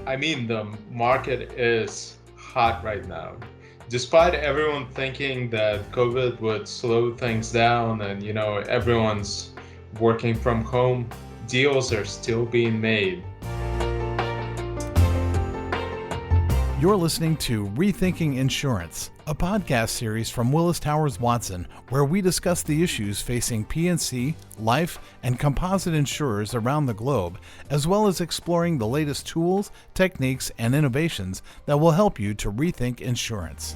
The market is hot right now. Despite everyone thinking that COVID would slow things down and, everyone's working from home, deals are still being made. You're listening to Rethinking Insurance, a podcast series from Willis Towers Watson, where we discuss the issues facing P&C, life, and composite insurers around the globe, as well as exploring the latest tools, techniques, and innovations that will help you to rethink insurance.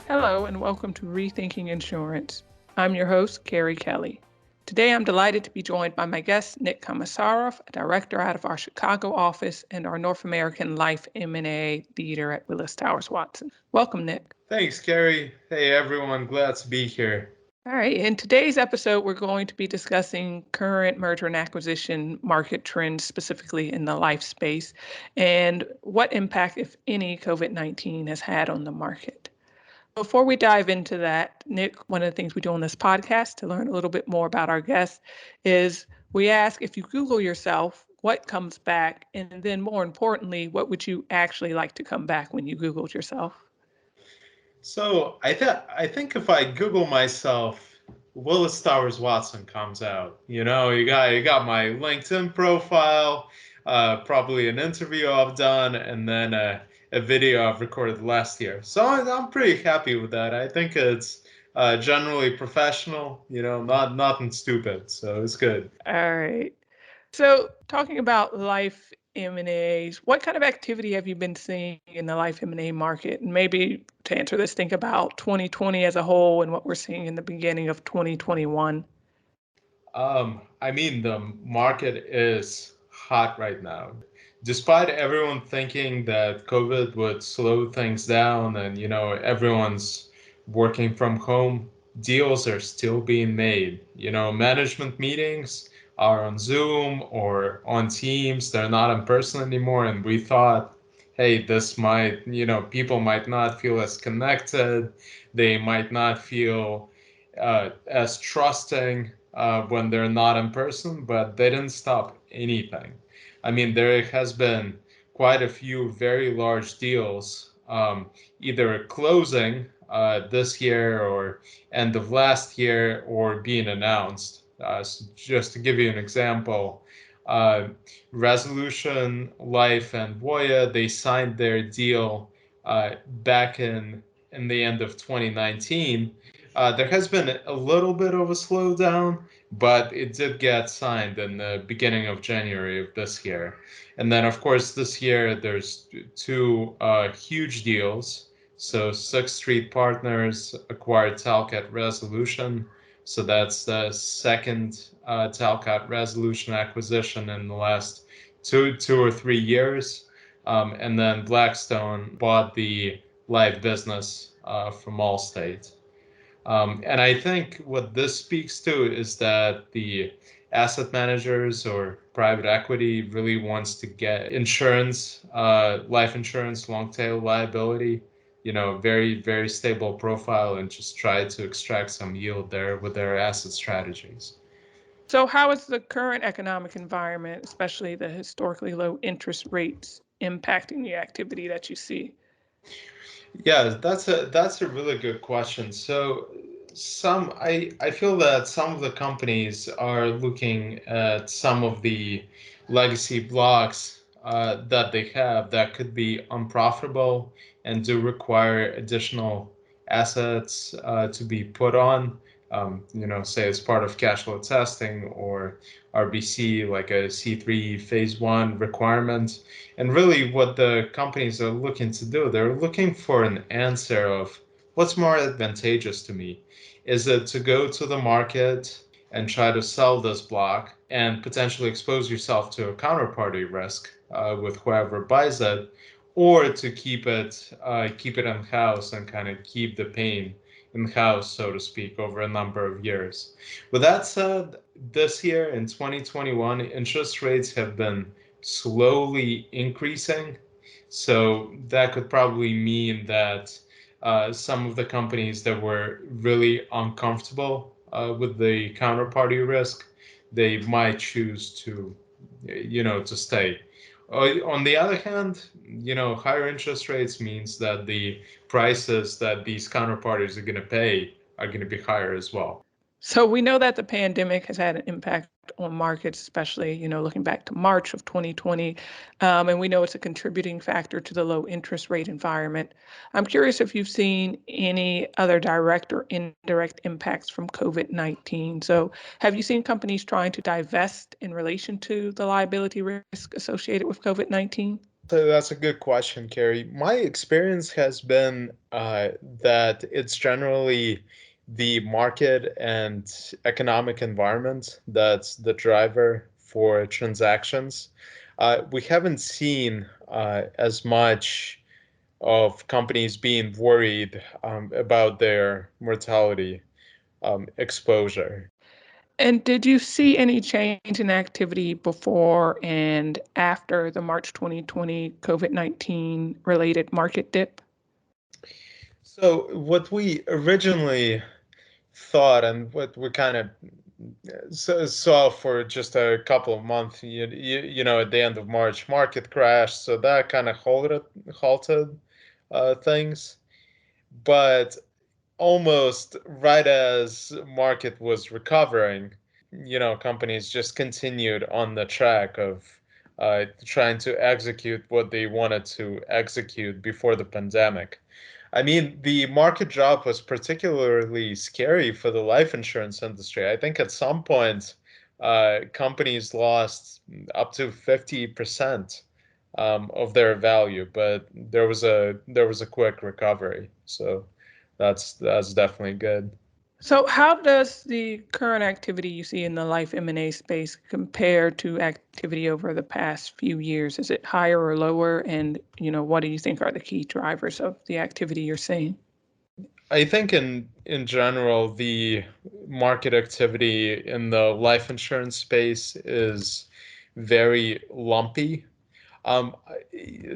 Hello, and welcome to Rethinking Insurance. I'm your host, Carrie Kelley. Today, I'm delighted to be joined by my guest, Nick Komissarov, a director out of our Chicago office and our North American Life M&A leader at Willis Towers Watson. Welcome, Nick. Thanks, Carrie. Hey, everyone. Glad to be here. All right. In today's episode, we're going to be discussing current merger and acquisition market trends, specifically in the life space, and what impact, if any, COVID-19 has had on the market. Before we dive into that, Nick, one of the things we do on this podcast to learn a little bit more about our guests is we ask, if you Google yourself, what comes back? And then more importantly, what would you actually like to come back when you Googled yourself? So I think if I Google myself, Willis Towers Watson comes out. You got my LinkedIn profile, probably an interview I've done, and then a video I've recorded last year. So I'm pretty happy with that. I think it's generally professional, not nothing stupid. So it's good. All right. So talking about life M&As, what kind of activity have you been seeing in the life M&A market? And maybe to answer this, think about 2020 as a whole and what we're seeing in the beginning of 2021. The market is hot right now. Despite everyone thinking that COVID would slow things down and, everyone's working from home, deals are still being made. Management meetings are on Zoom or on Teams. They're not in person anymore. And we thought, hey, this might, people might not feel as connected. They might not feel as trusting when they're not in person, but they didn't stop anything. There has been quite a few very large deals, either closing this year or end of last year or being announced. So just to give you an example, Resolution Life and Voya, they signed their deal back in the end of 2019. There has been a little bit of a slowdown, but it did get signed in the beginning of January of this year. And then, of course, this year there's two huge deals. So Sixth Street Partners acquired Talcott Resolution. So that's the second Talcott Resolution acquisition in the last two or 3 years. And then Blackstone bought the life business from Allstate. And I think what this speaks to is that the asset managers or private equity really wants to get insurance, life insurance, long tail liability, very, very stable profile, and just try to extract some yield there with their asset strategies. So how is the current economic environment, especially the historically low interest rates, impacting the activity that you see? Yeah, that's a really good question. So I feel that some of the companies are looking at some of the legacy blocks that they have that could be unprofitable and do require additional assets to be put on. Say as part of cash flow testing or RBC, like a C3 phase 1 requirement. And really what the companies are looking to do, they're looking for an answer of what's more advantageous to me. Is it to go to the market and try to sell this block and potentially expose yourself to a counterparty risk with whoever buys it, or to keep it in-house and kind of keep the pain in-house, so to speak, over a number of years. With that said, this year in 2021, interest rates have been slowly increasing. So that could probably mean that some of the companies that were really uncomfortable with the counterparty risk, they might choose to, to stay. On the other hand, higher interest rates means that the prices that these counterparties are going to pay are going to be higher as well. So we know that the pandemic has had an impact on markets, especially, looking back to March of 2020. And we know it's a contributing factor to the low interest rate environment. I'm curious if you've seen any other direct or indirect impacts from COVID-19. So have you seen companies trying to divest in relation to the liability risk associated with COVID-19? So that's a good question, Carrie. My experience has been that it's generally the market and economic environment that's the driver for transactions. We haven't seen as much of companies being worried about their mortality exposure. And did you see any change in activity before and after the March 2020 COVID-19 related market dip? So what we originally thought and what we kind of saw for just a couple of months, at the end of March, market crashed, so that kind of halted things. But almost right as market was recovering, companies just continued on the track of trying to execute what they wanted to execute before the pandemic. I mean, the market drop was particularly scary for the life insurance industry. I think at some point, companies lost up to 50% of their value, but there was a quick recovery. So that's definitely good. So how does the current activity you see in the life M&A space compare to activity over the past few years? Is it higher or lower? And, what do you think are the key drivers of the activity you're seeing? I think in general, the market activity in the life insurance space is very lumpy. Um,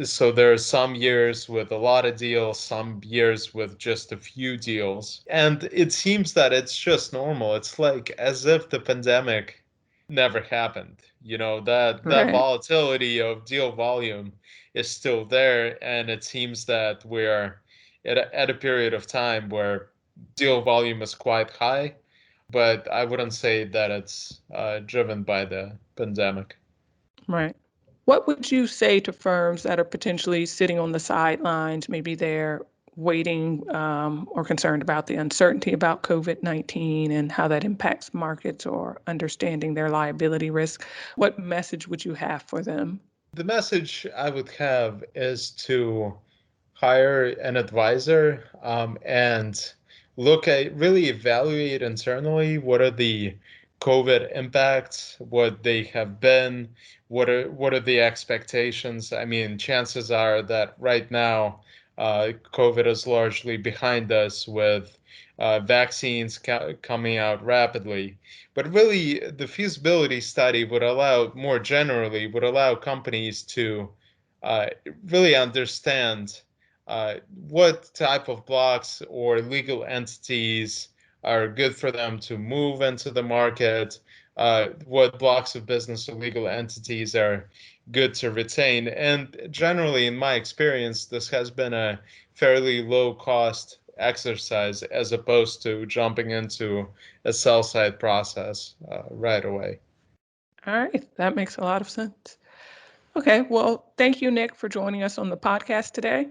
so there are some years with a lot of deals, some years with just a few deals. And it seems that it's just normal. It's like as if the pandemic never happened. That Right. volatility of deal volume is still there. And it seems that we're at a period of time where deal volume is quite high, but I wouldn't say that it's driven by the pandemic. Right. What would you say to firms that are potentially sitting on the sidelines? Maybe they're waiting or concerned about the uncertainty about COVID-19 and how that impacts markets or understanding their liability risk. What message would you have for them? The message I would have is to hire an advisor and really evaluate internally what are the COVID impacts, what they have been, what are the expectations. I mean, chances are that right now, COVID is largely behind us with vaccines coming out rapidly. But really, the feasibility study more generally, would allow companies to uh, really understand what type of blocks or legal entities are good for them to move into the market, what blocks of business or legal entities are good to retain. And generally, in my experience, this has been a fairly low cost exercise as opposed to jumping into a sell side process right away. All right, that makes a lot of sense. Okay, well, thank you, Nick, for joining us on the podcast today.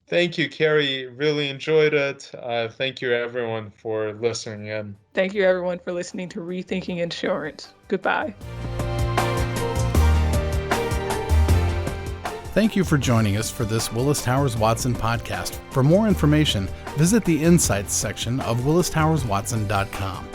Thank you, Carrie. Really enjoyed it. Thank you, everyone, for listening in. Thank you, everyone, for listening to Rethinking Insurance. Goodbye. Thank you for joining us for this Willis Towers Watson podcast. For more information, visit the Insights section of willistowerswatson.com.